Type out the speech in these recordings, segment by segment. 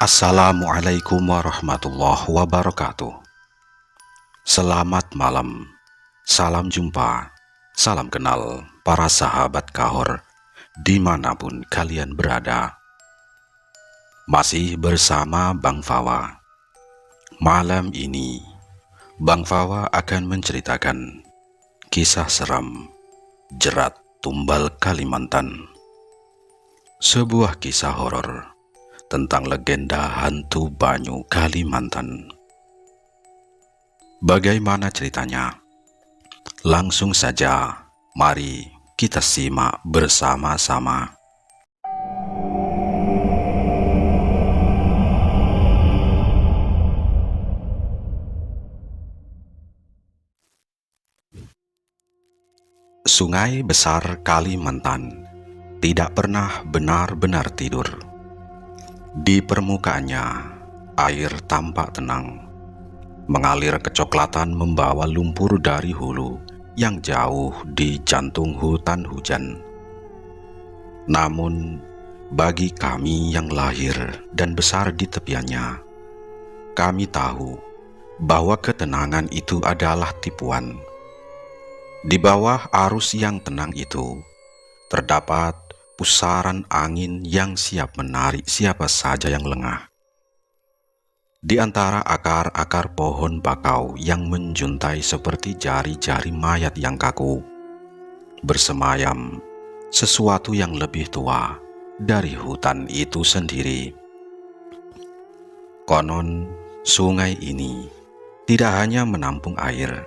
Assalamualaikum warahmatullahi wabarakatuh. Selamat malam, salam jumpa, salam kenal para sahabat Kahor dimanapun kalian berada. Masih bersama Bang Fawa. Malam ini Bang Fawa akan menceritakan kisah seram Jerat Tumbal Kalimantan. Sebuah kisah horor tentang legenda hantu Banyu Kalimantan. Bagaimana ceritanya? Langsung saja, mari kita simak bersama-sama. Sungai besar Kalimantan tidak pernah benar-benar tidur. Di permukaannya, air tampak tenang, mengalir kecoklatan membawa lumpur dari hulu yang jauh di jantung hutan hujan. Namun, bagi kami yang lahir dan besar di tepiannya, kami tahu bahwa ketenangan itu adalah tipuan. Di bawah arus yang tenang itu, terdapat pusaran angin yang siap menarik siapa saja yang lengah. Di antara akar-akar pohon bakau yang menjuntai seperti jari-jari mayat yang kaku, bersemayam sesuatu yang lebih tua dari hutan itu sendiri. Konon, sungai ini tidak hanya menampung air,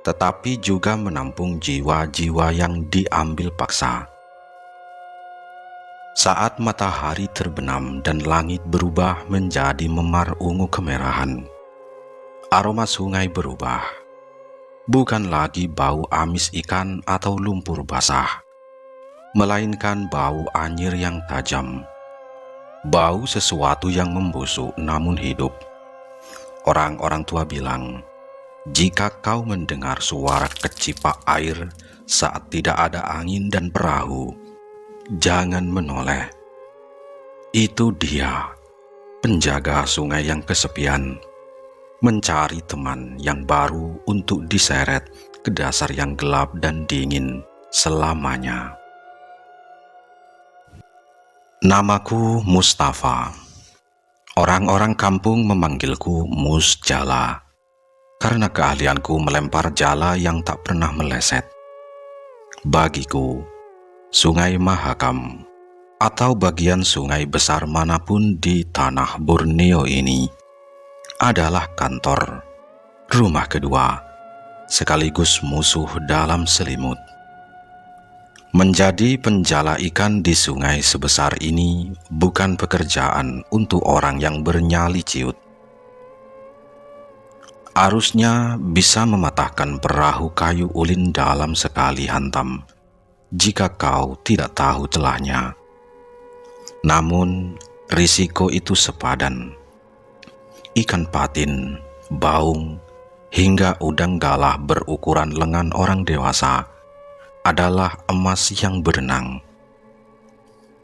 tetapi juga menampung jiwa-jiwa yang diambil paksa. Saat matahari terbenam dan langit berubah menjadi memar ungu kemerahan, aroma sungai berubah. Bukan lagi bau amis ikan atau lumpur basah, melainkan bau anyir yang tajam. Bau sesuatu yang membusuk namun hidup. Orang-orang tua bilang, jika kau mendengar suara kecipak air saat tidak ada angin dan perahu, jangan menoleh. Itu dia, penjaga sungai yang kesepian, mencari teman yang baru untuk diseret ke dasar yang gelap dan dingin selamanya. Namaku Mustafa. Orang-orang kampung memanggilku Mus Jala karena keahlianku melempar jala yang tak pernah meleset. Bagiku, Sungai Mahakam atau bagian sungai besar manapun di tanah Borneo ini adalah kantor, rumah kedua, sekaligus musuh dalam selimut. Menjadi penjala ikan di sungai sebesar ini bukan pekerjaan untuk orang yang bernyali ciut. Arusnya bisa mematahkan perahu kayu ulin dalam sekali hantam jika kau tidak tahu celahnya. Namun, risiko itu sepadan. Ikan patin, baung, hingga udang galah berukuran lengan orang dewasa adalah emas yang berenang.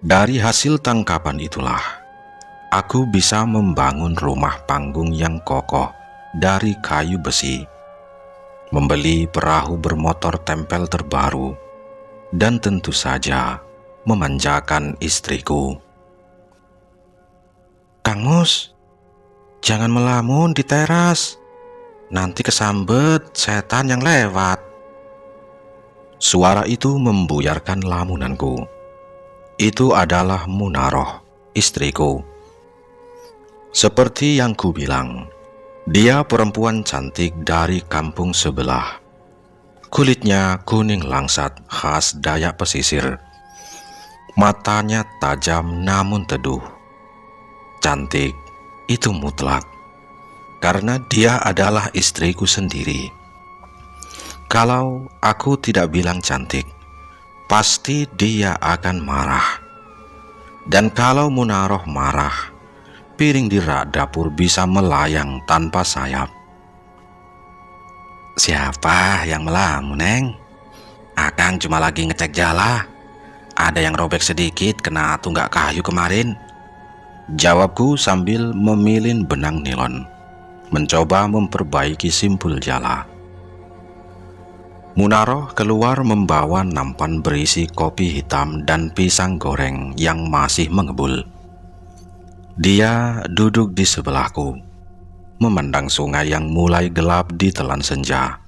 Dari hasil tangkapan itulah, aku bisa membangun rumah panggung yang kokoh dari kayu besi, membeli perahu bermotor tempel terbaru, dan tentu saja memanjakan istriku. Kang Mus, jangan melamun di teras, nanti kesambet setan yang lewat. Suara itu membuyarkan lamunanku. Itu adalah Munaroh, istriku. Seperti yang ku bilang, dia perempuan cantik dari kampung sebelah. Kulitnya kuning langsat khas Dayak pesisir. Matanya tajam namun teduh. Cantik itu mutlak, karena dia adalah istriku sendiri. Kalau aku tidak bilang cantik, pasti dia akan marah. Dan kalau Munaroh marah, piring di rak dapur bisa melayang tanpa sayap. Siapa yang melamun, Neng? Akang cuma lagi ngecek jala. Ada yang robek sedikit kena tunggak kayu kemarin. Jawabku sambil memilin benang nilon, mencoba memperbaiki simpul jala. Munaroh keluar membawa nampan berisi kopi hitam dan pisang goreng yang masih mengebul. Dia duduk di sebelahku, memandang sungai yang mulai gelap di telan senja.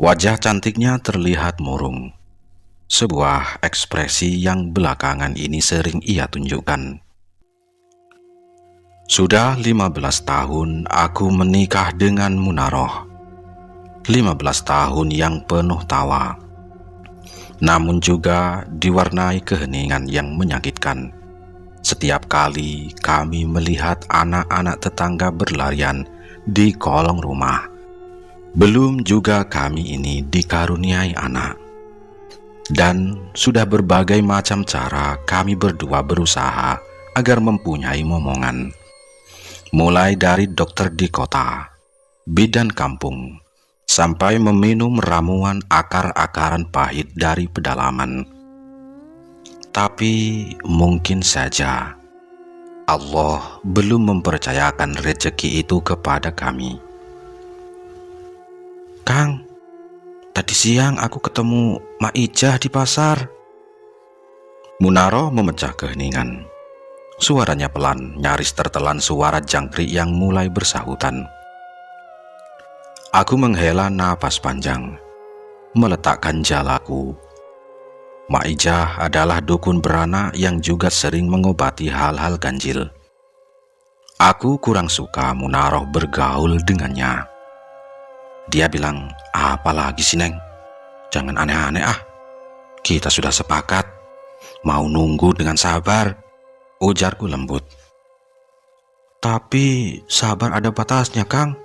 Wajah cantiknya terlihat murung, sebuah ekspresi yang belakangan ini sering ia tunjukkan. Sudah 15 tahun aku menikah dengan Munaroh. 15 tahun yang penuh tawa, namun juga diwarnai keheningan yang menyakitkan. Setiap kali kami melihat anak-anak tetangga berlarian di kolong rumah, belum juga kami ini dikaruniai anak. Dan sudah berbagai macam cara kami berdua berusaha agar mempunyai momongan. Mulai dari dokter di kota, bidan kampung, sampai meminum ramuan akar-akaran pahit dari pedalaman. Tapi mungkin saja Allah belum mempercayakan rezeki itu kepada kami. "Kang, tadi siang aku ketemu Mak Ijah di pasar." Munaroh memecah keheningan. Suaranya pelan, nyaris tertelan suara jangkrik yang mulai bersahutan. Aku menghela napas panjang, meletakkan jalaku. Mak Ijah adalah dukun beranak yang juga sering mengobati hal-hal ganjil. Aku kurang suka Munaroh bergaul dengannya. Dia bilang, "Apalagi sih, Neng? Jangan aneh-aneh ah. Kita sudah sepakat, mau nunggu dengan sabar," ujarku lembut. "Tapi sabar ada batasnya, Kang.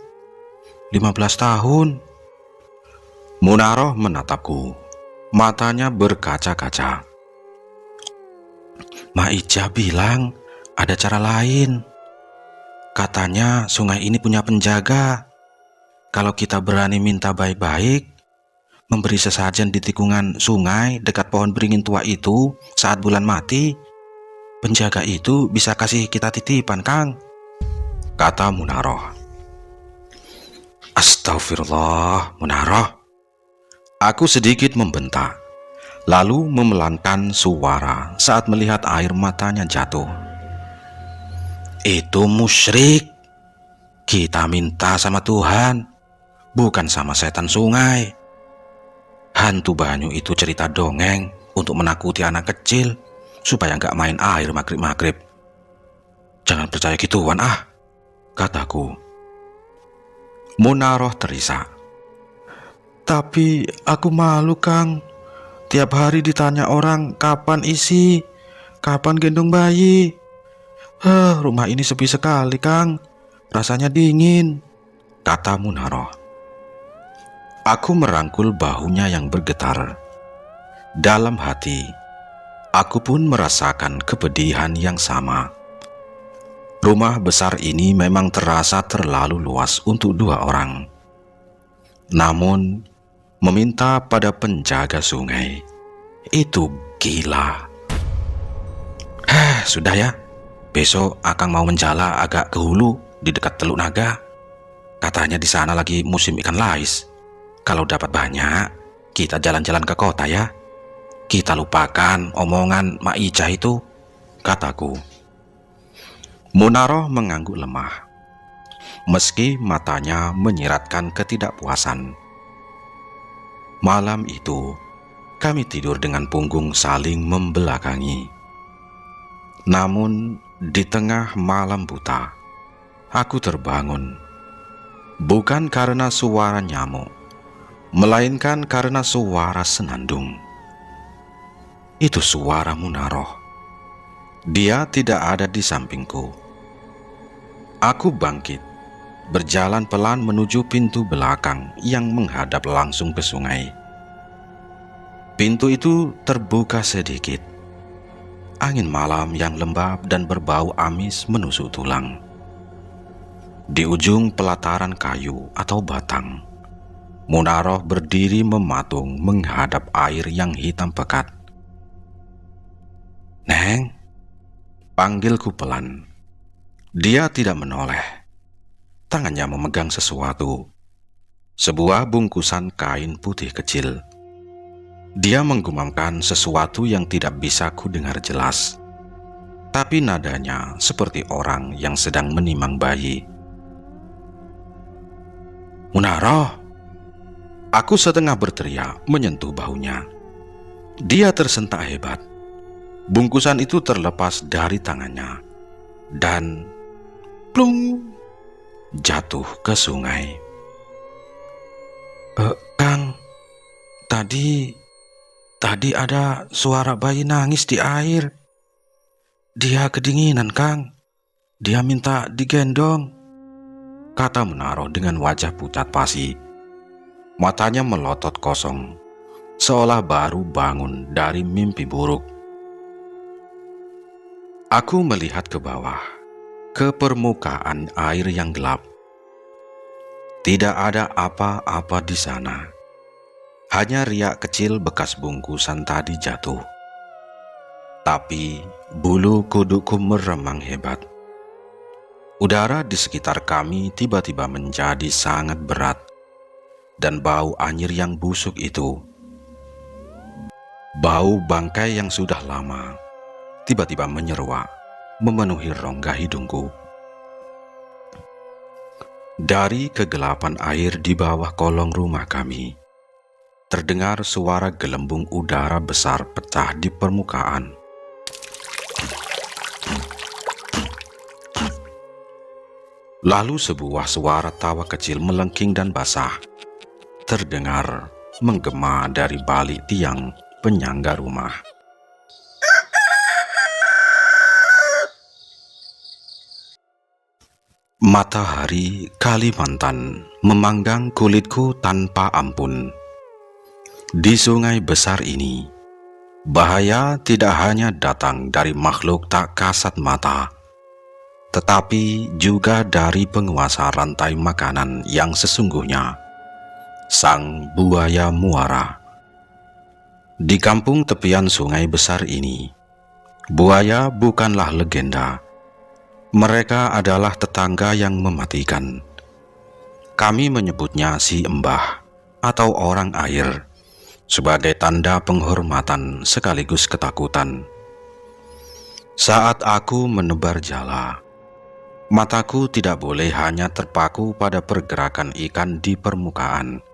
15 tahun. Munaroh menatapku, matanya berkaca-kaca. "Mak Ijah bilang ada cara lain. Katanya sungai ini punya penjaga. Kalau kita berani minta baik-baik, memberi sesajen di tikungan sungai dekat pohon beringin tua itu saat bulan mati, penjaga itu bisa kasih kita titipan, Kang," kata Munaroh. "Astagfirullah, Munaroh." Aku sedikit membentak, lalu memelankan suara saat melihat air matanya jatuh. "Itu musyrik. Kita minta sama Tuhan, bukan sama setan sungai. Hantu Banyu itu cerita dongeng untuk menakuti anak kecil supaya nggak main air maghrib-maghrib. Jangan percaya gituan ah," kataku. Munaroh terisak. "Tapi aku malu, Kang. Tiap hari ditanya orang kapan isi, kapan gendong bayi. Rumah ini sepi sekali, Kang. Rasanya dingin," kata Munaroh. Aku merangkul bahunya yang bergetar. Dalam hati, aku pun merasakan kepedihan yang sama. Rumah besar ini memang terasa terlalu luas untuk 2 orang. Namun, meminta pada penjaga sungai itu gila. Sudah ya, besok Akang mau menjala agak ke hulu di dekat Teluk Naga. Katanya di sana lagi musim ikan lais. Kalau dapat banyak, kita jalan-jalan ke kota ya. Kita lupakan omongan Mak Ijah itu," kataku. Munaroh mengangguk lemah, meski matanya menyiratkan ketidakpuasan. Malam itu, kami tidur dengan punggung saling membelakangi. Namun, di tengah malam buta, aku terbangun. Bukan karena suara nyamuk, melainkan karena suara senandung. Itu suara Munaroh. Dia tidak ada di sampingku. Aku bangkit, berjalan pelan menuju pintu belakang yang menghadap langsung ke sungai. Pintu itu terbuka sedikit. Angin malam yang lembab dan berbau amis menusuk tulang. Di ujung pelataran kayu atau batang, Munaroh berdiri mematung menghadap air yang hitam pekat. "Neng, Panggilku pelan. Dia tidak menoleh. Tangannya memegang sesuatu. Sebuah bungkusan kain putih kecil. Dia menggumamkan sesuatu yang tidak bisa ku dengar jelas. Tapi nadanya seperti orang yang sedang menimang bayi. Munaro! Aku setengah berteriak menyentuh bahunya. Dia tersentak hebat. Bungkusan itu terlepas dari tangannya dan plung, jatuh ke sungai. Kang, tadi ada suara bayi nangis di air. Dia kedinginan, Kang. Dia minta digendong, kata Munaro dengan wajah pucat pasi. Matanya melotot kosong, seolah baru bangun dari mimpi buruk. Aku melihat ke bawah, ke permukaan air yang gelap. Tidak ada apa-apa di sana. Hanya riak kecil bekas bungkusan tadi jatuh. Tapi bulu kudukku meremang hebat. Udara di sekitar kami tiba-tiba menjadi sangat berat. Dan bau anyir yang busuk itu, bau bangkai yang sudah lama, tiba-tiba menyeruak, memenuhi rongga hidungku. Dari kegelapan air di bawah kolong rumah kami, terdengar suara gelembung udara besar pecah di permukaan. Lalu sebuah suara tawa kecil melengking dan basah terdengar menggema dari balik tiang penyangga rumah. Matahari Kalimantan memanggang kulitku tanpa ampun. Di sungai besar ini, bahaya tidak hanya datang dari makhluk tak kasat mata, tetapi juga dari penguasa rantai makanan yang sesungguhnya, sang buaya muara. Di kampung tepian sungai besar ini, buaya bukanlah legenda. Mereka adalah tetangga yang mematikan. Kami menyebutnya si Embah atau orang air sebagai tanda penghormatan sekaligus ketakutan. Saat aku menebar jala, mataku tidak boleh hanya terpaku pada pergerakan ikan di permukaan.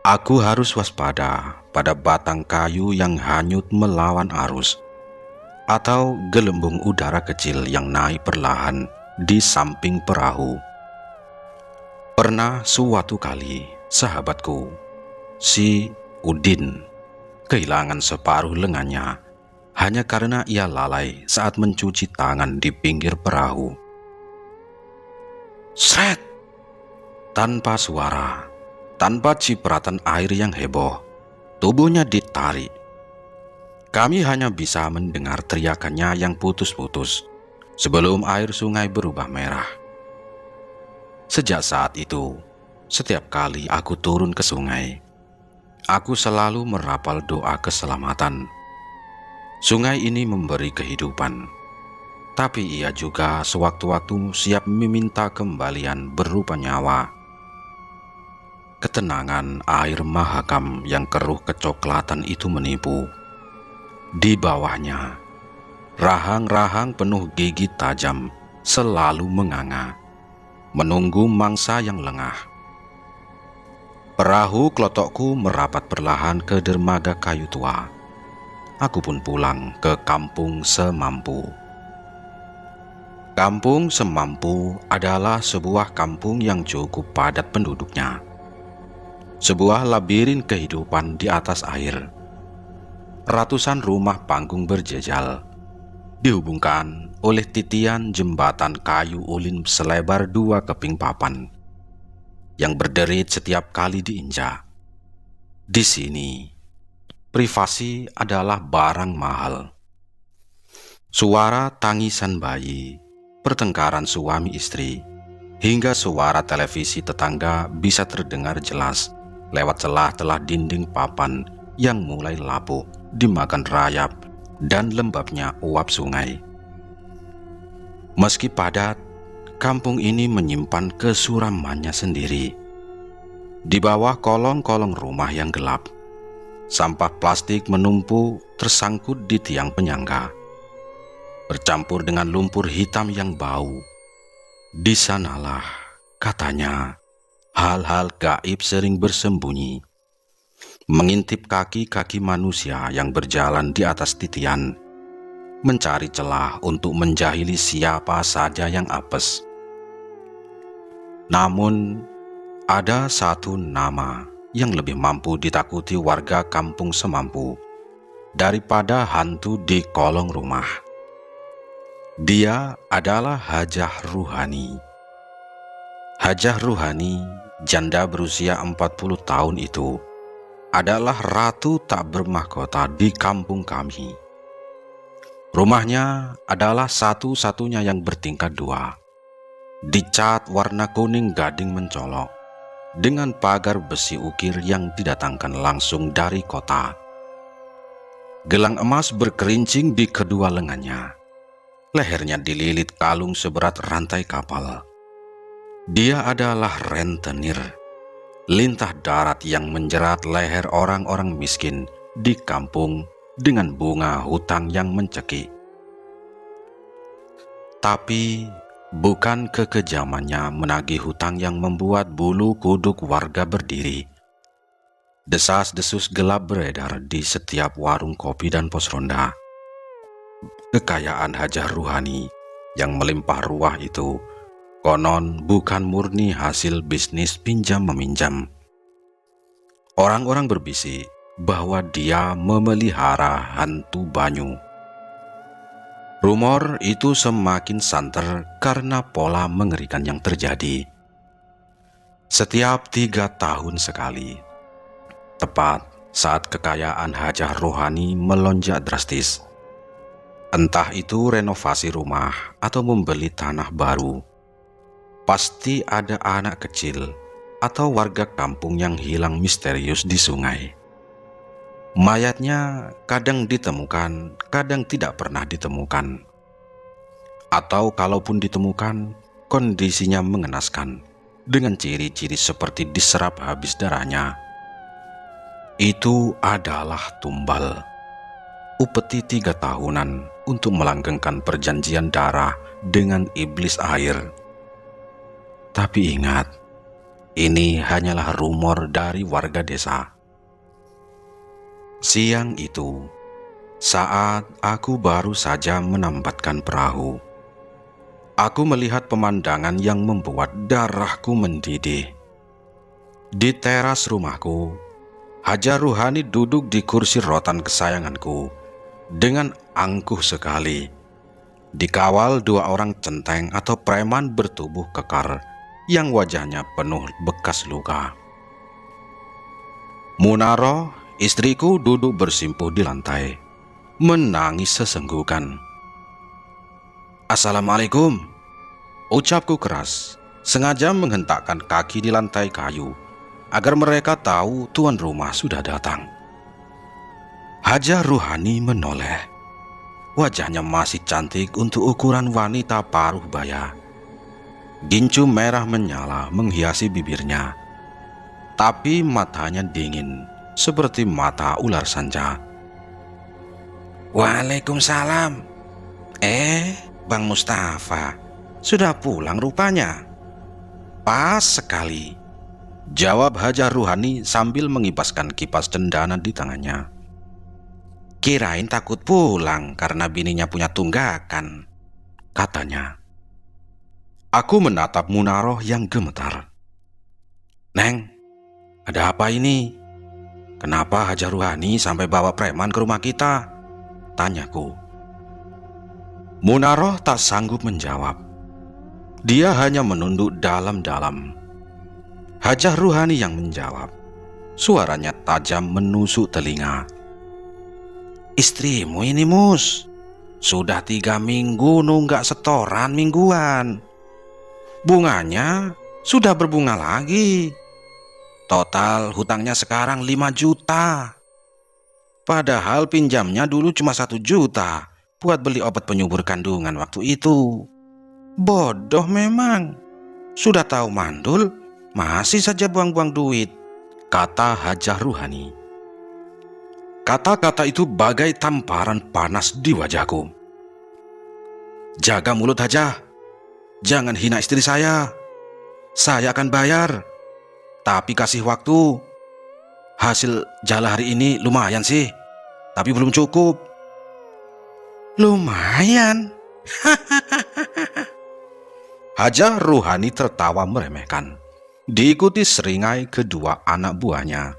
Aku harus waspada pada batang kayu yang hanyut melawan arus, atau gelembung udara kecil yang naik perlahan di samping perahu. Pernah suatu kali sahabatku, si Udin, kehilangan separuh lengannya hanya karena ia lalai saat mencuci tangan di pinggir perahu. Sret! Tanpa suara, tanpa cipratan air yang heboh, tubuhnya ditarik. Kami hanya bisa mendengar teriakannya yang putus-putus sebelum air sungai berubah merah. Sejak saat itu, setiap kali aku turun ke sungai, aku selalu merapal doa keselamatan. Sungai ini memberi kehidupan, tapi ia juga sewaktu-waktu siap meminta kembalian berupa nyawa. Ketenangan air Mahakam yang keruh kecoklatan itu menipu. Di bawahnya, rahang-rahang penuh gigi tajam selalu menganga, menunggu mangsa yang lengah. Perahu kelotokku merapat perlahan ke dermaga kayu tua. Aku pun pulang ke kampung Semampu. Kampung Semampu adalah sebuah kampung yang cukup padat penduduknya. Sebuah labirin kehidupan di atas air. Ratusan rumah panggung berjejal, dihubungkan oleh titian jembatan kayu ulin selebar 2 keping papan, yang berderit setiap kali diinjak. Di sini, privasi adalah barang mahal. Suara tangisan bayi, pertengkaran suami istri, hingga suara televisi tetangga bisa terdengar jelas lewat celah-celah dinding papan yang mulai lapuk dimakan rayap dan lembabnya uap sungai. Meski padat, kampung ini menyimpan kesuramannya sendiri. Di bawah kolong-kolong rumah yang gelap, sampah plastik menumpuk tersangkut di tiang penyangga, bercampur dengan lumpur hitam yang bau. Di sanalah, katanya, hal-hal gaib sering bersembunyi, mengintip kaki-kaki manusia yang berjalan di atas titian, mencari celah untuk menjahili siapa saja yang apes. Namun, ada satu nama yang lebih mampu ditakuti warga kampung semampu daripada hantu di kolong rumah. Dia adalah Hajah Ruhani. Hajah Ruhani, janda berusia 40 tahun itu, adalah ratu tak bermahkota di kampung kami. Rumahnya adalah satu-satunya yang bertingkat 2, dicat warna kuning gading mencolok, dengan pagar besi ukir yang didatangkan langsung dari kota. Gelang emas berkerincing di kedua lengannya. Lehernya dililit kalung seberat rantai kapal. Dia adalah rentenir, lintah darat yang menjerat leher orang-orang miskin di kampung dengan bunga hutang yang mencekik. Tapi bukan kekejamannya menagih hutang yang membuat bulu kuduk warga berdiri. Desas-desus gelap beredar di setiap warung kopi dan pos ronda. Kekayaan Hajah Ruhani yang melimpah ruah itu konon bukan murni hasil bisnis pinjam-meminjam. Orang-orang berbisik bahwa dia memelihara hantu banyu. Rumor itu semakin santer karena pola mengerikan yang terjadi. Setiap 3 tahun sekali, tepat saat kekayaan Hajah Ruhani melonjak drastis, entah itu renovasi rumah atau membeli tanah baru, pasti ada anak kecil atau warga kampung yang hilang misterius di sungai. Mayatnya kadang ditemukan, kadang tidak pernah ditemukan. Atau kalaupun ditemukan, kondisinya mengenaskan, dengan ciri-ciri seperti diserap habis darahnya. Itu adalah tumbal, upeti 3 tahunan untuk melanggengkan perjanjian darah dengan iblis air. Tapi ingat, ini hanyalah rumor dari warga desa. Siang itu, saat aku baru saja menambatkan perahu, aku melihat pemandangan yang membuat darahku mendidih. Di teras rumahku, Hajah Ruhani duduk di kursi rotan kesayanganku dengan angkuh sekali, dikawal 2 orang centeng atau preman bertubuh kekar yang wajahnya penuh bekas luka. Munaro, istriku, duduk bersimpuh di lantai, menangis sesenggukan. "Assalamualaikum," ucapku keras, sengaja menghentakkan kaki di lantai kayu agar mereka tahu tuan rumah sudah datang. Hajah Ruhani menoleh. Wajahnya masih cantik untuk ukuran wanita paruh baya. Gincu merah menyala menghiasi bibirnya, tapi matanya dingin seperti mata ular sanca. "Waalaikumsalam. Bang Mustafa, sudah pulang rupanya." "Pas sekali," jawab Hajah Ruhani sambil mengibaskan kipas cendana di tangannya. "Kirain takut pulang karena bininya punya tunggakan," katanya. Aku menatap Munaroh yang gemetar. "Neng, ada apa ini? Kenapa Hajah Ruhani sampai bawa preman ke rumah kita?" tanyaku. Munaroh tak sanggup menjawab. Dia hanya menunduk dalam-dalam. Hajah Ruhani yang menjawab. Suaranya tajam menusuk telinga. "Istrimu ini, Mus, sudah 3 minggu nunggak setoran mingguan. Bunganya sudah berbunga lagi. Total hutangnya sekarang 5 juta. Padahal pinjamnya dulu cuma 1 juta buat beli obat penyubur kandungan waktu itu." Bodoh memang. Sudah tahu mandul, masih saja buang-buang duit, kata Hajah Ruhani. Kata-kata itu bagai tamparan panas di wajahku. Jaga mulut Hajah, jangan hina istri saya. Saya akan bayar, tapi kasih waktu. Hasil jala hari ini lumayan sih, tapi belum cukup. Lumayan? Hajah Ruhani tertawa meremehkan, diikuti seringai kedua anak buahnya.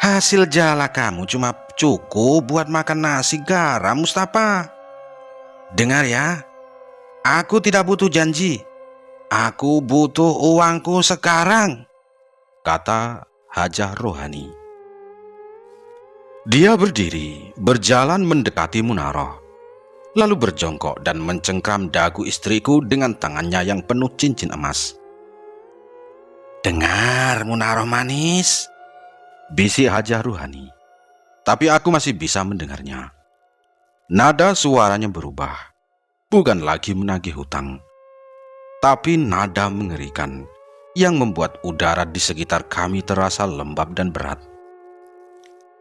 Hasil jala kamu cuma cukup buat makan nasi garam, Mustafa. Dengar ya, aku tidak butuh janji. Aku butuh uangku sekarang, kata Hajah Ruhani. Dia berdiri, berjalan mendekati Munaroh, lalu berjongkok dan mencengkram dagu istriku dengan tangannya yang penuh cincin emas. Dengar Munaroh manis, bisik Hajah Ruhani, tapi aku masih bisa mendengarnya. Nada suaranya berubah, bukan lagi menagih hutang, tapi nada mengerikan yang membuat udara di sekitar kami terasa lembab dan berat.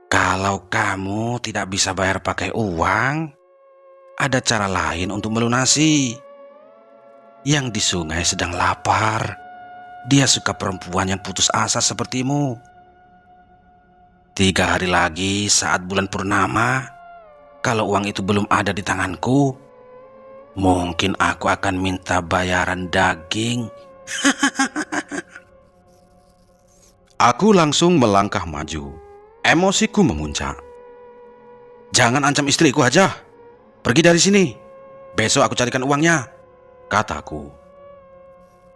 Kalau kamu tidak bisa bayar pakai uang, ada cara lain untuk melunasi. Yang di sungai sedang lapar. Dia suka perempuan yang putus asa sepertimu. 3 hari lagi saat bulan purnama, kalau uang itu belum ada di tanganku, mungkin aku akan minta bayaran daging. Aku langsung melangkah maju. Emosiku memuncak. Jangan ancam istriku aja. Pergi dari sini. Besok aku carikan uangnya, kataku.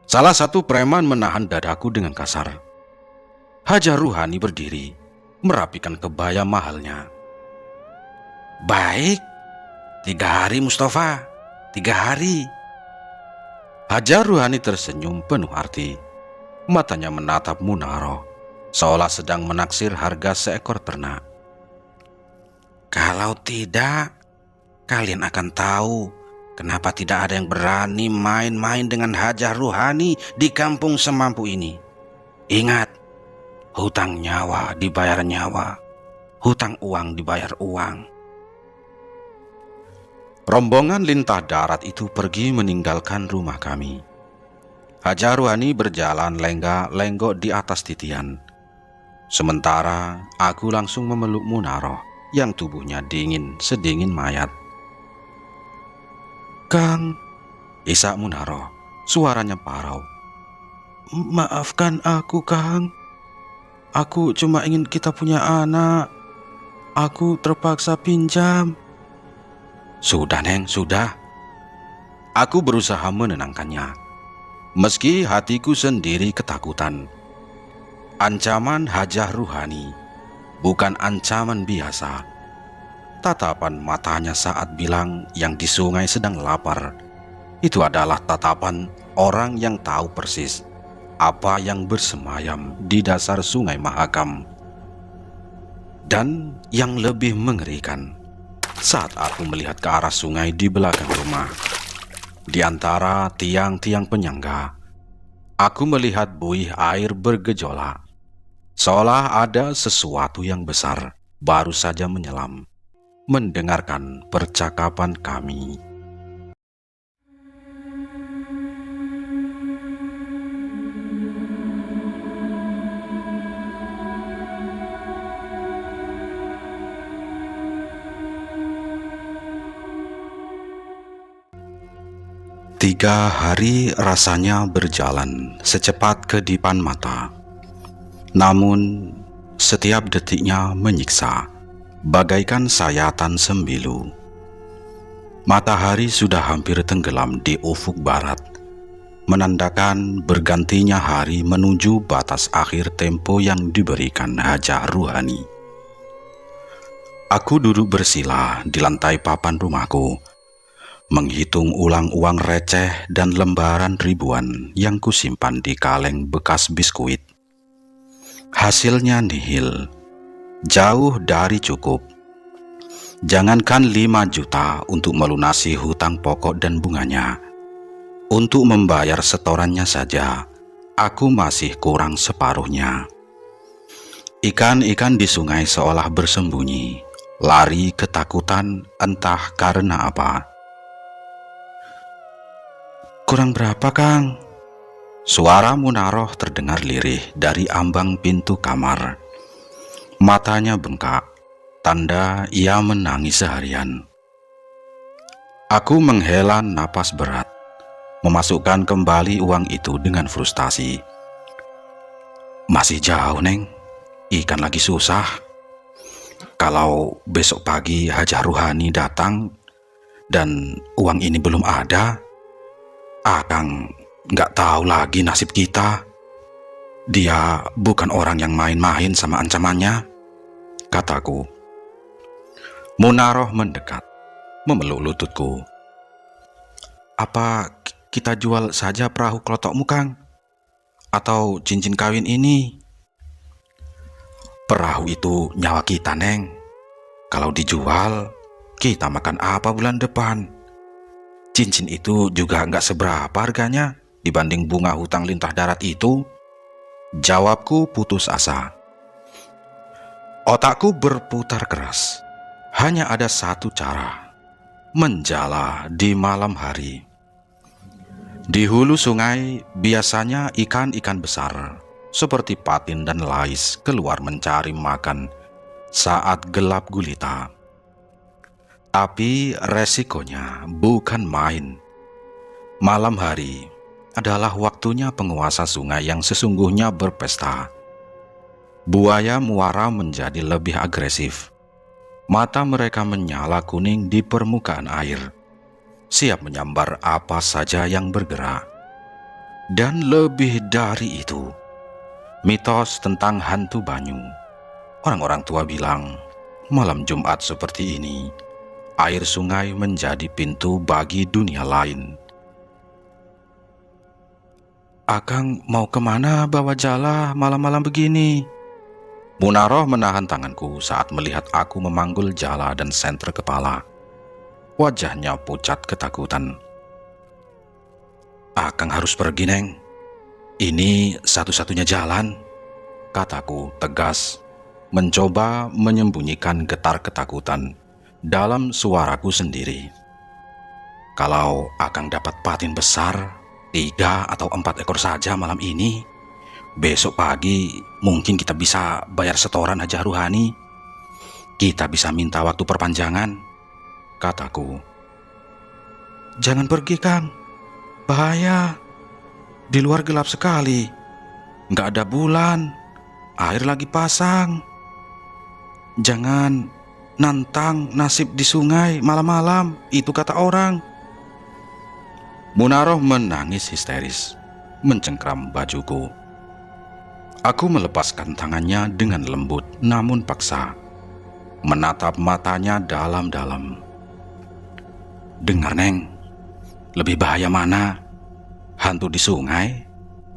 Salah satu preman menahan dadaku dengan kasar. Hajah Ruhani berdiri, merapikan kebaya mahalnya. Baik, 3 hari Mustafa, 3 hari. Hajah Ruhani tersenyum penuh arti. Matanya menatap Munaroh, seolah sedang menaksir harga seekor ternak. Kalau tidak, kalian akan tahu kenapa tidak ada yang berani main-main dengan Hajah Ruhani di kampung semampu ini. Ingat, hutang nyawa dibayar nyawa, hutang uang dibayar uang. Rombongan lintah darat itu pergi meninggalkan rumah kami. Hajah Ruhani berjalan lenggak-lenggok di atas titian. Sementara aku langsung memeluk Munaroh yang tubuhnya dingin sedingin mayat. Kang, isak Munaroh, suaranya parau. Maafkan aku, Kang. Aku cuma ingin kita punya anak. Aku terpaksa pinjam. Sudah, Neng, sudah. Aku berusaha menenangkannya, meski hatiku sendiri ketakutan. Ancaman Hajah Ruhani bukan ancaman biasa. Tatapan matanya saat bilang yang di sungai sedang lapar, itu adalah tatapan orang yang tahu persis apa yang bersemayam di dasar sungai Mahakam. Dan yang lebih mengerikan, saat aku melihat ke arah sungai di belakang rumah, di antara tiang-tiang penyangga, aku melihat buih air bergejolak. Seolah ada sesuatu yang besar baru saja menyelam, mendengarkan percakapan kami. Tiga hari rasanya berjalan secepat kedipan mata. Namun, setiap detiknya menyiksa, bagaikan sayatan sembilu. Matahari sudah hampir tenggelam di ufuk barat, menandakan bergantinya hari menuju batas akhir tempo yang diberikan Hajah Ruhani. Aku duduk bersila di lantai papan rumahku, menghitung ulang uang receh dan lembaran ribuan yang kusimpan di kaleng bekas biskuit. Hasilnya nihil, jauh dari cukup. Jangankan 5 juta untuk melunasi hutang pokok dan bunganya, Untuk membayar setorannya saja, aku masih kurang separuhnya. Ikan-ikan di sungai seolah bersembunyi, lari ketakutan entah karena apa. "Kurang berapa, Kang?" Suara Munaroh terdengar lirih dari ambang pintu kamar. Matanya bengkak, tanda ia menangis seharian. Aku menghela napas berat, memasukkan kembali uang itu dengan frustasi. "Masih jauh, Neng. Ikan lagi susah. Kalau besok pagi Hajah Ruhani datang dan uang ini belum ada, Akang nggak tahu lagi nasib kita. Dia bukan orang yang main-main sama ancamannya," kataku. Munaroh mendekat, memeluk lututku. "Apa kita jual saja perahu kelotokmu, Kang? Atau cincin kawin ini?" "Perahu itu nyawa kita, Neng. Kalau dijual, kita makan apa bulan depan? Cincin itu juga nggak seberapa harganya dibanding bunga hutang lintah darat itu," jawabku putus asa. Otakku berputar keras. Hanya ada satu cara: menjala di malam hari. Di hulu sungai biasanya ikan-ikan besar seperti patin dan lais keluar mencari makan saat gelap gulita. Tapi resikonya bukan main. Malam hari adalah waktunya penguasa sungai yang sesungguhnya berpesta. Buaya muara menjadi lebih agresif. Mata mereka menyala kuning di permukaan air, siap menyambar apa saja yang bergerak. Dan lebih dari itu, mitos tentang hantu banyu. Orang-orang tua bilang, malam Jumat seperti ini, air sungai menjadi pintu bagi dunia lain. "Akang mau kemana bawa jala malam-malam begini?" Munaroh menahan tanganku saat melihat aku memanggul jala dan senter kepala. Wajahnya pucat ketakutan. "Akang harus pergi, Neng. Ini satu-satunya jalan," kataku tegas, mencoba menyembunyikan getar ketakutan dalam suaraku sendiri. "Kalau Akang dapat patin besar, 3 atau 4 ekor saja malam ini, besok pagi mungkin kita bisa bayar setoran Hajah Ruhani. Kita bisa minta waktu perpanjangan," kataku. "Jangan pergi, Kang. Bahaya. Di luar gelap sekali. Nggak ada bulan. Air lagi pasang. Jangan nantang nasib di sungai malam-malam, itu kata orang." Munaroh menangis histeris, mencengkram bajuku. Aku melepaskan tangannya dengan lembut namun paksa, menatap matanya dalam-dalam. "Dengar, Neng, lebih bahaya mana? Hantu di sungai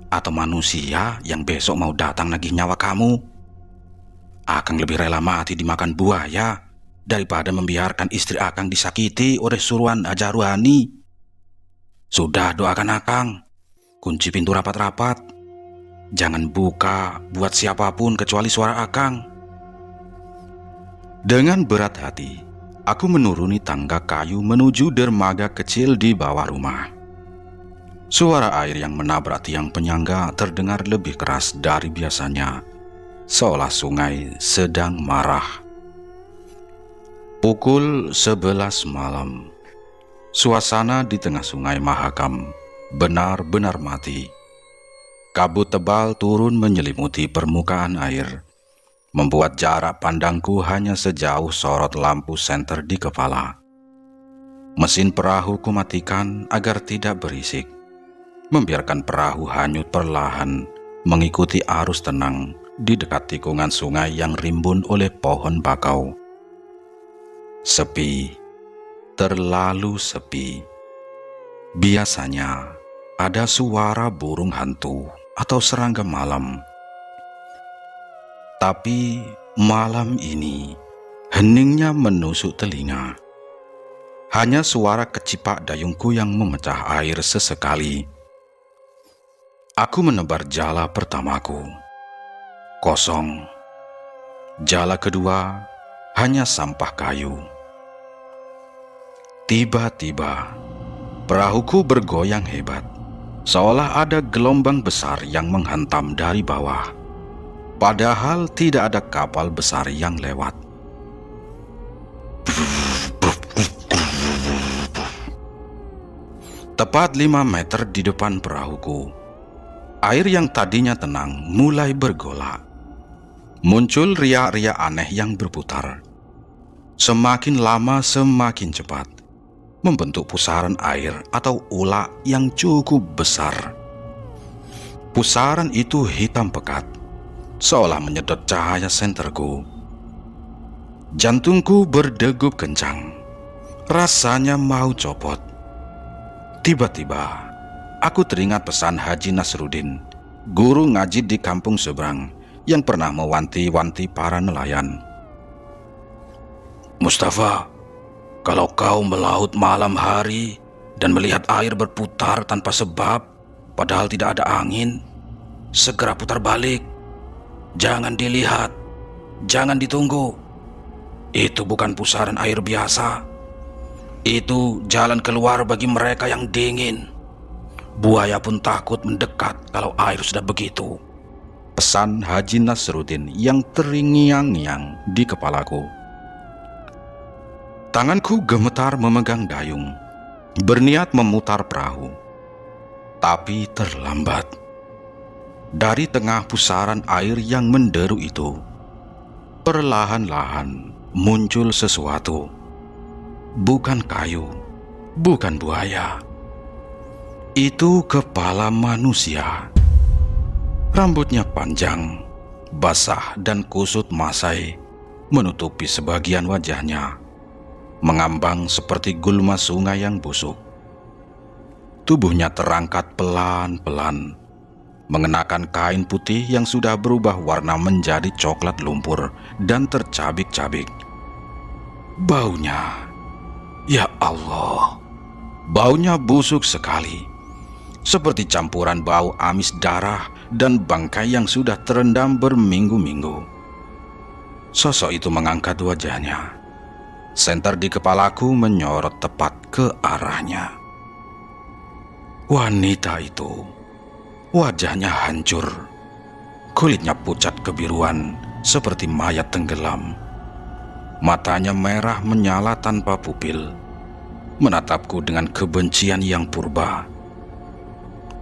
atau manusia yang besok mau datang nagih nyawa kamu? Akang lebih rela mati dimakan buaya daripada membiarkan istri Akang disakiti oleh suruhan Hajah Ruhani. Sudah, doakan Akang, kunci pintu rapat-rapat. Jangan buka buat siapapun kecuali suara Akang." Dengan berat hati, aku menuruni tangga kayu menuju dermaga kecil di bawah rumah. Suara air yang menabrak tiang penyangga terdengar lebih keras dari biasanya, seolah sungai sedang marah. Pukul 11 malam. Suasana di tengah sungai Mahakam benar-benar mati. Kabut tebal turun menyelimuti permukaan air, membuat jarak pandangku hanya sejauh sorot lampu senter di kepala. Mesin perahu kumatikan agar tidak berisik, membiarkan perahu hanyut perlahan mengikuti arus tenang di dekat tikungan sungai yang rimbun oleh pohon bakau. Sepi, terlalu sepi. Biasanya ada suara burung hantu atau serangga malam. Tapi malam ini heningnya menusuk telinga. hanya suara kecipak dayungku yang memecah air sesekali. Aku menebar jala pertamaku. Kosong. Jala kedua hanya sampah kayu. Tiba-tiba, perahuku bergoyang hebat, seolah ada gelombang besar yang menghantam dari bawah. Padahal tidak ada kapal besar yang lewat. Tepat 5 meter di depan perahuku, air yang tadinya tenang mulai bergolak. Muncul riak-riak aneh yang berputar. Semakin lama semakin cepat, membentuk pusaran air atau ulak yang cukup besar. Pusaran itu hitam pekat, seolah menyedot cahaya senterku. Jantungku berdegup kencang, rasanya mau copot. Tiba-tiba, aku teringat pesan Haji Nasruddin, guru ngaji di kampung seberang, yang pernah mewanti-wanti para nelayan. "Mustafa, kalau kau melaut malam hari dan melihat air berputar tanpa sebab, padahal tidak ada angin, segera putar balik. Jangan dilihat, jangan ditunggu. Itu bukan pusaran air biasa. Itu jalan keluar bagi mereka yang dingin. Buaya pun takut mendekat kalau air sudah begitu." Pesan Haji Nasruddin yang terngiang-ngiang di kepalaku. Tanganku gemetar memegang dayung, berniat memutar perahu. Tapi terlambat. Dari tengah pusaran air yang menderu itu, perlahan-lahan muncul sesuatu. Bukan kayu, bukan buaya. Itu kepala manusia. Rambutnya panjang, basah dan kusut masai, menutupi sebagian wajahnya, mengambang seperti gulma sungai yang busuk. Tubuhnya terangkat pelan-pelan, mengenakan kain putih yang sudah berubah warna menjadi coklat lumpur dan tercabik-cabik. Baunya, ya Allah, baunya busuk sekali, seperti campuran bau amis darah dan bangkai yang sudah terendam berminggu-minggu. Sosok itu mengangkat wajahnya. Senter di kepalaku menyorot tepat ke arahnya. Wanita itu, wajahnya hancur, kulitnya pucat kebiruan seperti mayat tenggelam. Matanya merah menyala tanpa pupil, menatapku dengan kebencian yang purba.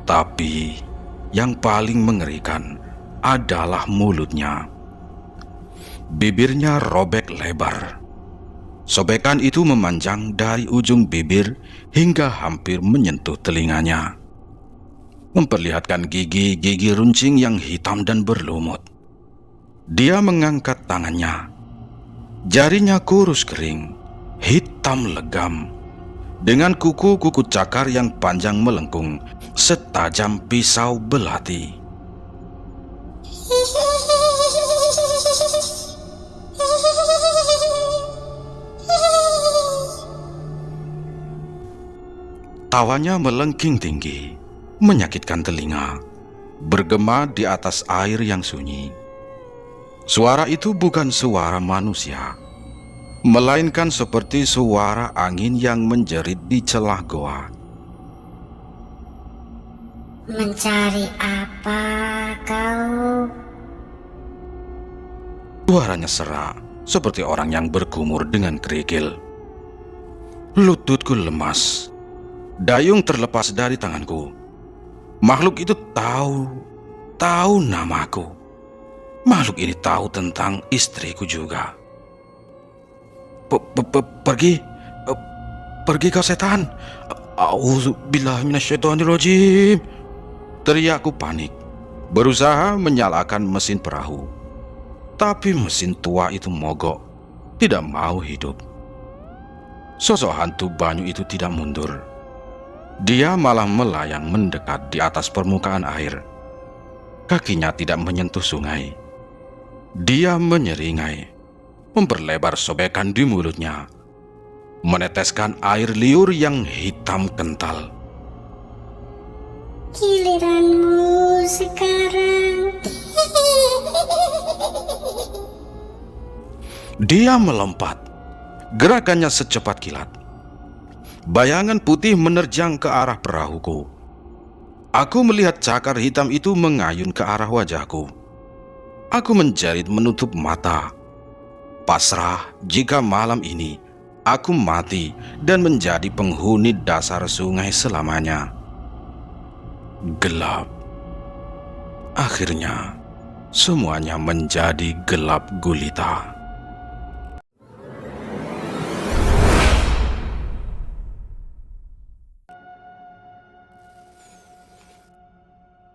Tapi yang paling mengerikan adalah mulutnya. Bibirnya robek lebar. Sobekan itu memanjang dari ujung bibir hingga hampir menyentuh telinganya, memperlihatkan gigi-gigi runcing yang hitam dan berlumut. Dia mengangkat tangannya. Jarinya kurus kering, hitam legam, dengan kuku-kuku cakar yang panjang melengkung setajam pisau belati. Tawanya melengking tinggi, menyakitkan telinga, bergema di atas air yang sunyi. Suara itu bukan suara manusia, melainkan seperti suara angin yang menjerit di celah goa. "Mencari apa kau?" Suaranya serak, seperti orang yang berkumur dengan kerikil. Lututku lemas. Dayung terlepas dari tanganku. Makhluk itu tahu namaku. Makhluk ini tahu tentang istriku juga. Pergi kau setan. A'udzubillahi minasyaitonirrajim. Teriakku panik, berusaha menyalakan mesin perahu. Tapi mesin tua itu mogok, tidak mau hidup. Sosok hantu banyu itu tidak mundur. Dia malah melayang mendekat di atas permukaan air. Kakinya tidak menyentuh sungai. Dia menyeringai, memperlebar sobekan di mulutnya. meneteskan air liur yang hitam kental. Giliranmu sekarang. Dia melompat, gerakannya secepat kilat. Bayangan putih menerjang ke arah perahuku. Aku melihat cakar hitam itu mengayun ke arah wajahku. Aku menjerit menutup mata, pasrah jika malam ini aku mati dan menjadi penghuni dasar sungai selamanya. Gelap. Akhirnya, semuanya menjadi gelap gulita.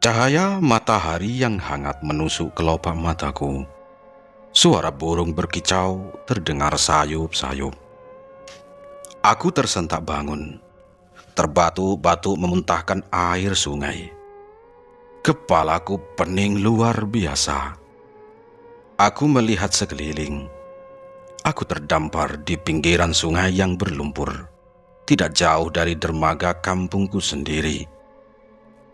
Cahaya matahari yang hangat menusuk kelopak mataku. Suara burung berkicau terdengar sayup-sayup. Aku tersentak bangun, terbatuk-batuk memuntahkan air sungai. Kepalaku pening luar biasa. Aku melihat sekeliling. Aku terdampar di pinggiran sungai yang berlumpur, tidak jauh dari dermaga kampungku sendiri.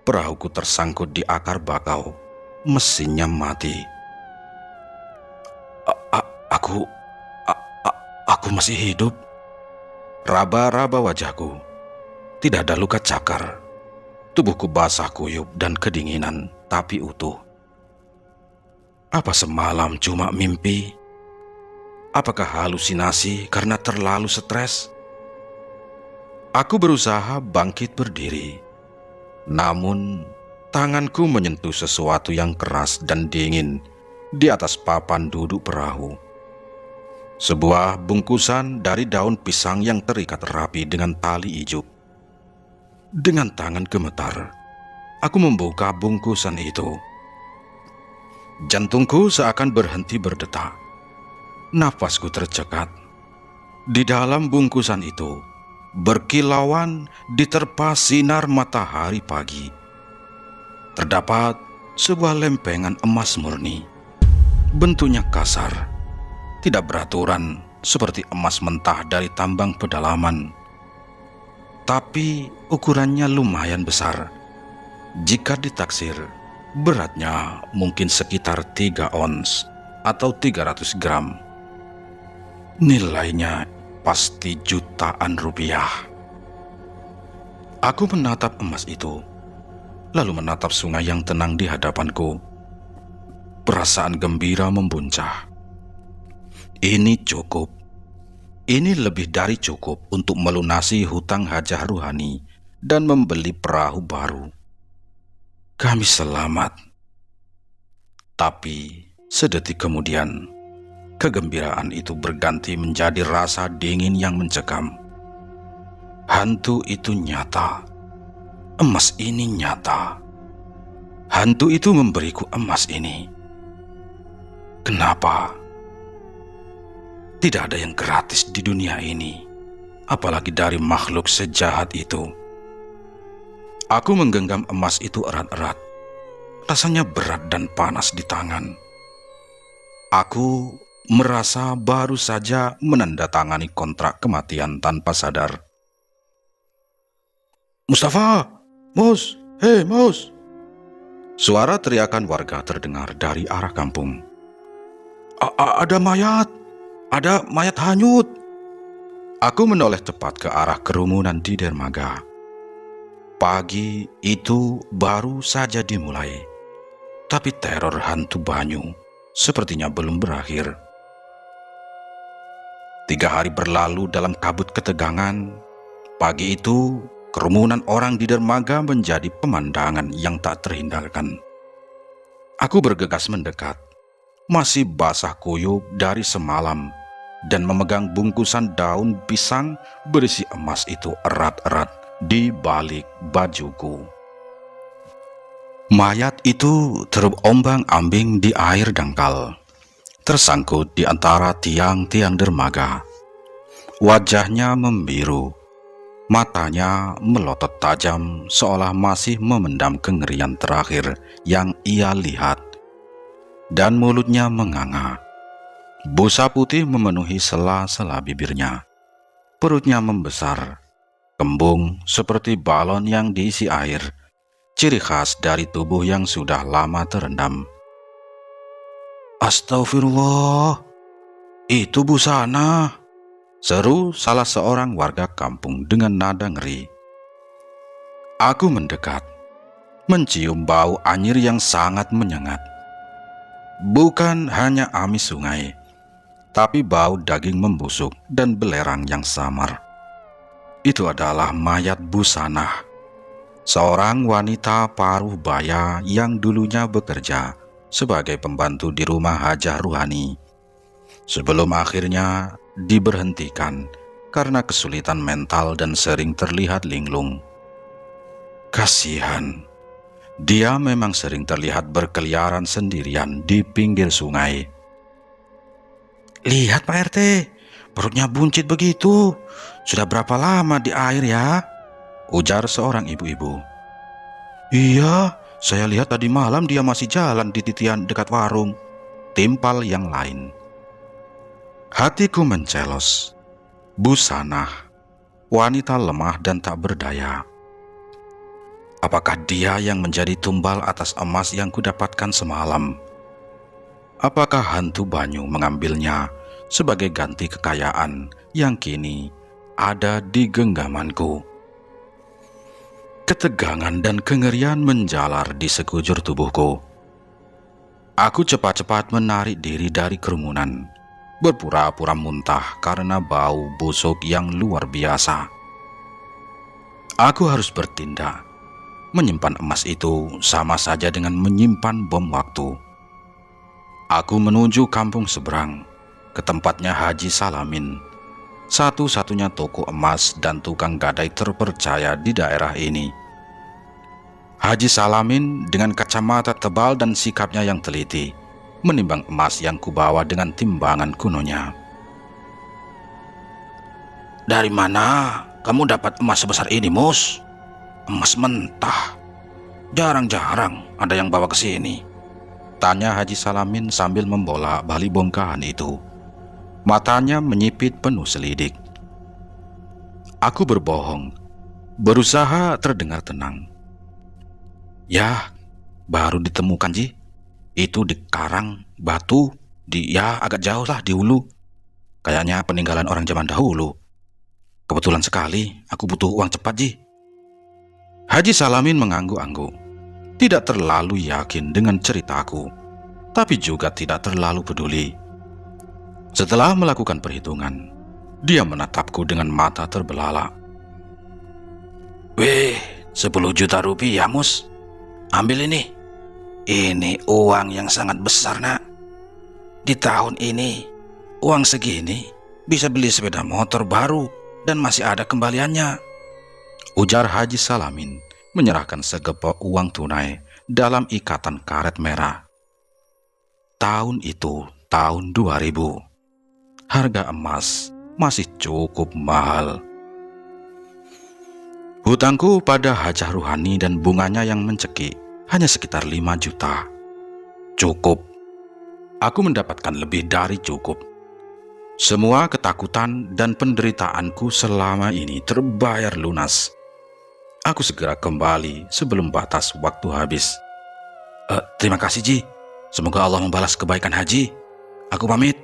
Perahuku tersangkut di akar bakau, mesinnya mati. Aku masih hidup. Raba-raba wajahku. Tidak ada luka cakar. Tubuhku basah kuyup dan kedinginan, tapi utuh. Apa semalam cuma mimpi? Apakah halusinasi karena terlalu stres? Aku berusaha bangkit berdiri. Namun, tanganku menyentuh sesuatu yang keras dan dingin di atas papan duduk perahu. Sebuah bungkusan dari daun pisang yang terikat rapi dengan tali ijuk. Dengan tangan gemetar, aku membuka bungkusan itu. Jantungku seakan berhenti berdetak. Nafasku tercekat. Di dalam bungkusan itu, berkilauan diterpa sinar matahari pagi. Terdapat sebuah lempengan emas murni. Bentuknya kasar, tidak beraturan seperti emas mentah dari tambang pedalaman. Tapi ukurannya lumayan besar. Jika ditaksir, beratnya mungkin sekitar 3 ons atau 300 gram. Nilainya pasti jutaan rupiah. Aku menatap emas itu, lalu menatap sungai yang tenang di hadapanku. Perasaan gembira membuncah. Ini cukup. Ini lebih dari cukup untuk melunasi hutang hajah Ruhani dan membeli perahu baru. Kami selamat. Tapi sedetik kemudian, kegembiraan itu berganti menjadi rasa dingin yang mencekam. Hantu itu nyata. Emas ini nyata. Hantu itu memberiku emas ini. Kenapa? Tidak ada yang gratis di dunia ini, apalagi dari makhluk sejahat itu. Aku menggenggam emas itu erat-erat. Rasanya berat dan panas di tangan. Aku merasa baru saja menandatangani kontrak kematian tanpa sadar. Mustafa, Mus, hei Mus. Suara teriakan warga terdengar dari arah kampung. Ada mayat hanyut. Aku menoleh cepat ke arah kerumunan di dermaga. Pagi itu baru saja dimulai, tapi teror hantu Banyu sepertinya belum berakhir. 3 hari berlalu dalam kabut ketegangan. Pagi itu, kerumunan orang di dermaga menjadi pemandangan yang tak terhindarkan. Aku bergegas mendekat, masih basah kuyup dari semalam, dan memegang bungkusan daun pisang berisi emas itu erat-erat di balik bajuku. Mayat itu terombang-ambing di air dangkal, tersangkut di antara tiang-tiang dermaga. Wajahnya membiru, matanya melotot tajam seolah masih memendam kengerian terakhir yang ia lihat, dan mulutnya menganga. Busa putih memenuhi sela-sela bibirnya. Perutnya membesar, kembung seperti balon yang diisi air, ciri khas dari tubuh yang sudah lama terendam. "Astagfirullah, itu busana!" seru salah seorang warga kampung dengan nada ngeri. Aku mendekat, mencium bau anyir yang sangat menyengat. Bukan hanya amis sungai, tapi bau daging membusuk dan belerang yang samar. Itu adalah mayat Busanah, seorang wanita paruh baya yang dulunya bekerja sebagai pembantu di rumah Hajah Ruhani, sebelum akhirnya diberhentikan karena kesulitan mental dan sering terlihat linglung. Kasihan, dia memang sering terlihat berkeliaran sendirian di pinggir sungai. "Lihat Pak RT, perutnya buncit begitu. Sudah berapa lama di air ya?" ujar seorang ibu-ibu. "Iya, saya lihat tadi malam dia masih jalan di titian dekat warung," timpal yang lain. Hatiku mencelos. Busanah, wanita lemah dan tak berdaya. Apakah dia yang menjadi tumbal atas emas yang kudapatkan semalam? Apakah hantu Banyu mengambilnya sebagai ganti kekayaan yang kini ada di genggamanku? Ketegangan dan kengerian menjalar di sekujur tubuhku. Aku cepat-cepat menarik diri dari kerumunan, berpura-pura muntah karena bau busuk yang luar biasa. Aku harus bertindak. Menyimpan emas itu sama saja dengan menyimpan bom waktu. Aku menuju kampung seberang, ke tempatnya Haji Salamin, satu-satunya toko emas dan tukang gadai terpercaya di daerah ini. Haji Salamin dengan kacamata tebal dan sikapnya yang teliti menimbang emas yang kubawa dengan timbangan kunonya. "Dari mana kamu dapat emas sebesar ini, Mus?" "Emas mentah. Jarang-jarang ada yang bawa ke sini," tanya Haji Salamin sambil membolak-balik bongkahan itu. Matanya menyipit penuh selidik. Aku berbohong, berusaha terdengar tenang. "Ya, baru ditemukan Ji. Itu di karang batu, agak jauh lah di hulu. Kayaknya peninggalan orang zaman dahulu. Kebetulan sekali aku butuh uang cepat Ji." Haji Salamin mengangguk-angguk, tidak terlalu yakin dengan ceritaku, tapi juga tidak terlalu peduli. Setelah melakukan perhitungan, dia menatapku dengan mata terbelalak. "Wih, 10 juta rupiah, Mus. Ambil ini. Ini uang yang sangat besar, Nak. Di tahun ini, uang segini bisa beli sepeda motor baru dan masih ada kembaliannya," ujar Haji Salamin, menyerahkan segepok uang tunai dalam ikatan karet merah. Tahun itu tahun 2000. Harga emas masih cukup mahal. Hutangku pada Hajah Ruhani dan bunganya yang mencekik hanya sekitar 5 juta. Cukup. Aku mendapatkan lebih dari cukup. Semua ketakutan dan penderitaanku selama ini terbayar lunas. Aku segera kembali sebelum batas waktu habis. Terima kasih Ji. Semoga Allah membalas kebaikan Haji. Aku pamit."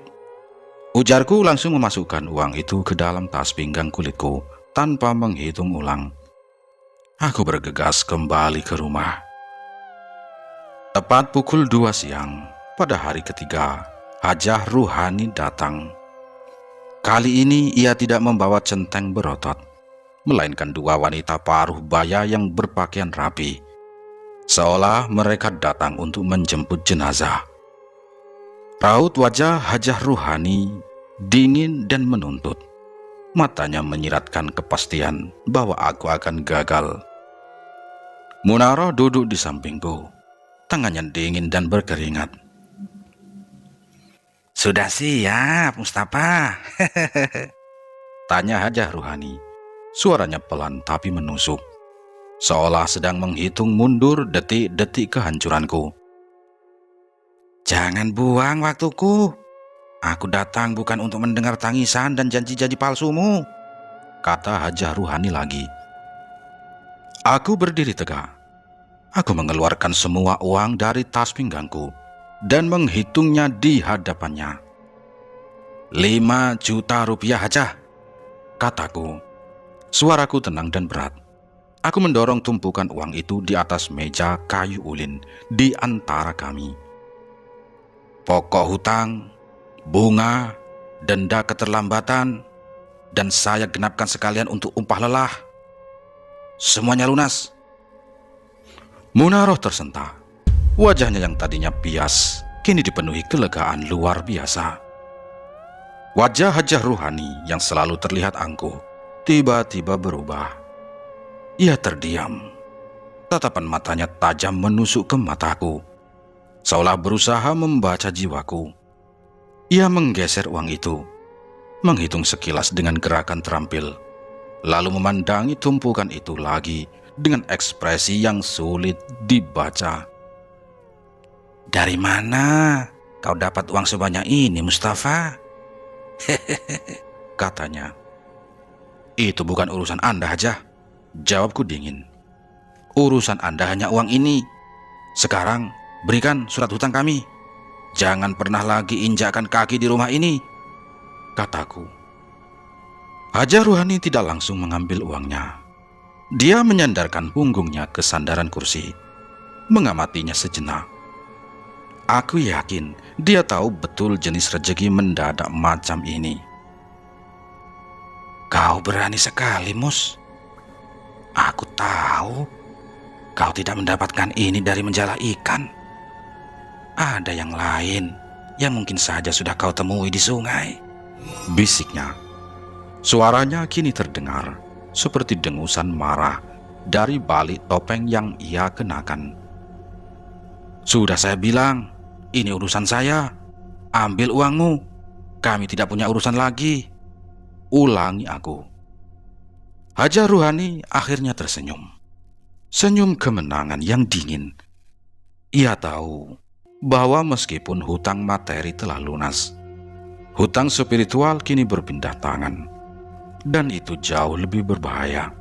Ujarku langsung memasukkan uang itu ke dalam tas pinggang kulitku tanpa menghitung ulang. Aku bergegas kembali ke rumah. Tepat pukul 2 siang, pada hari ketiga, Hajah Ruhani datang. Kali ini ia tidak membawa centeng berotot, melainkan 2 wanita paruh baya yang berpakaian rapi, seolah mereka datang untuk menjemput jenazah. Raut wajah Hajah Ruhani dingin dan menuntut. Matanya menyiratkan kepastian bahwa aku akan gagal. Munarah duduk di sampingku, tangannya dingin dan berkeringat. "Sudah siap, Mustafa?" tanya Hajah Ruhani. Suaranya pelan tapi menusuk, seolah sedang menghitung mundur detik-detik kehancuranku. "Jangan buang waktuku. Aku datang bukan untuk mendengar tangisan dan janji-janji palsumu. kata Hajah Ruhani lagi. Aku berdiri tegak. Aku mengeluarkan semua uang dari tas pinggangku dan menghitungnya di hadapannya. 5 juta rupiah, Hajah, kataku. Suaraku tenang dan berat. Aku mendorong tumpukan uang itu di atas meja kayu ulin di antara kami. Pokok hutang, bunga, denda keterlambatan, dan saya genapkan sekalian untuk upah lelah. Semuanya lunas. Munaroh tersentak. Wajahnya yang tadinya bias kini dipenuhi kelegaan luar biasa. Wajah Hajah Ruhani yang selalu terlihat angkuh tiba-tiba berubah. Ia terdiam. Tatapan matanya tajam menusuk ke mataku, seolah berusaha membaca jiwaku. Ia menggeser uang itu, menghitung sekilas dengan gerakan terampil, lalu memandangi tumpukan itu lagi dengan ekspresi yang sulit dibaca. Dari mana kau dapat uang sebanyak ini, Mustafa? Hehehe, katanya. Itu bukan urusan Anda, Hajah, jawabku dingin. Urusan Anda hanya uang ini. Sekarang berikan surat hutang kami. Jangan pernah lagi injakkan kaki di rumah ini, kataku. Hajah Ruhani tidak langsung mengambil uangnya. Dia menyandarkan punggungnya ke sandaran kursi, mengamatinya sejenak. Aku yakin dia tahu betul jenis rejeki mendadak macam ini. Kau berani sekali, Mus. Aku tahu kau tidak mendapatkan ini dari menjala ikan. Ada yang lain yang mungkin saja sudah kau temui di sungai, bisiknya. Suaranya kini terdengar seperti dengusan marah dari balik topeng yang ia kenakan. Sudah saya bilang, ini urusan saya. Ambil uangmu. Kami tidak punya urusan lagi, ulangi aku. Hajah Ruhani akhirnya tersenyum. Senyum kemenangan yang dingin. Ia tahu bahwa meskipun hutang materi telah lunas, hutang spiritual kini berpindah tangan. Dan itu jauh lebih berbahaya.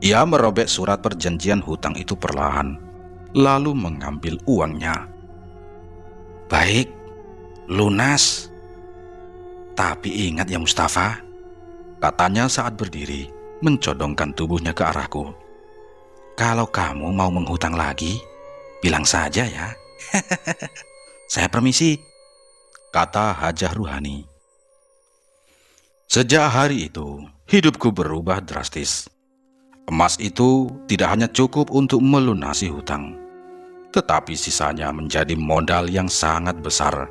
Ia merobek surat perjanjian hutang itu perlahan, lalu mengambil uangnya. Baik, lunas. Tapi ingat ya Mustafa, katanya saat berdiri, mencodongkan tubuhnya ke arahku. Kalau kamu mau menghutang lagi, bilang saja ya. Saya permisi, kata Hajah Ruhani. Sejak hari itu, hidupku berubah drastis. Emas itu tidak hanya cukup untuk melunasi hutang, tetapi sisanya menjadi modal yang sangat besar.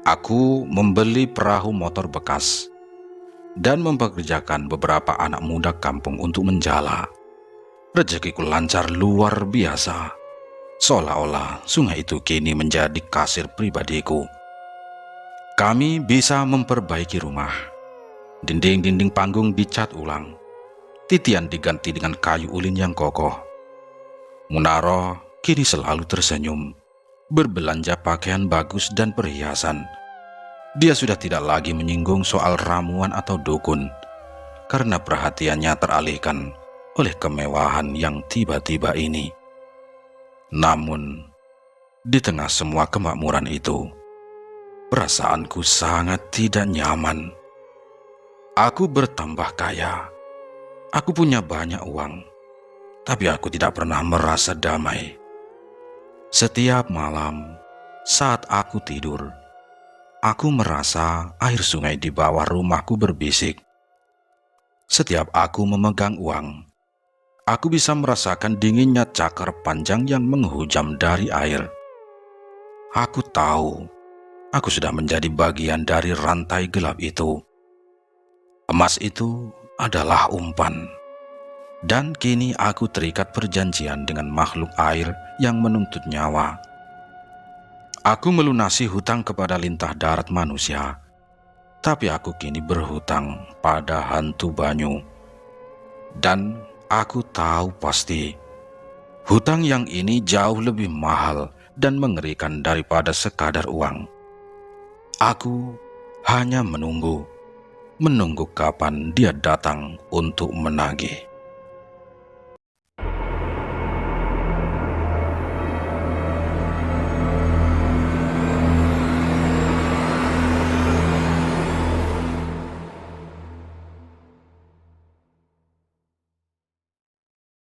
Aku membeli perahu motor bekas dan mempekerjakan beberapa anak muda kampung untuk menjala. Rezekiku lancar luar biasa, seolah-olah sungai itu kini menjadi kasir pribadiku. Kami bisa memperbaiki rumah. Dinding-dinding panggung dicat ulang. Titian diganti dengan kayu ulin yang kokoh. Munaroh kini selalu tersenyum, berbelanja pakaian bagus dan perhiasan. Dia sudah tidak lagi menyinggung soal ramuan atau dukun, karena perhatiannya teralihkan oleh kemewahan yang tiba-tiba ini. Namun, di tengah semua kemakmuran itu, perasaanku sangat tidak nyaman. Aku bertambah kaya. Aku punya banyak uang, tapi aku tidak pernah merasa damai. Setiap malam, saat aku tidur, aku merasa air sungai di bawah rumahku berbisik. Setiap aku memegang uang, aku bisa merasakan dinginnya cakar panjang yang menghujam dari air. Aku tahu, aku sudah menjadi bagian dari rantai gelap itu. Emas itu adalah umpan. Dan kini aku terikat perjanjian dengan makhluk air yang menuntut nyawa. Aku melunasi hutang kepada lintah darat manusia, tapi aku kini berhutang pada hantu banyu. Dan aku tahu pasti, hutang yang ini jauh lebih mahal dan mengerikan daripada sekadar uang. Aku hanya menunggu. menunggu kapan dia datang untuk menagih.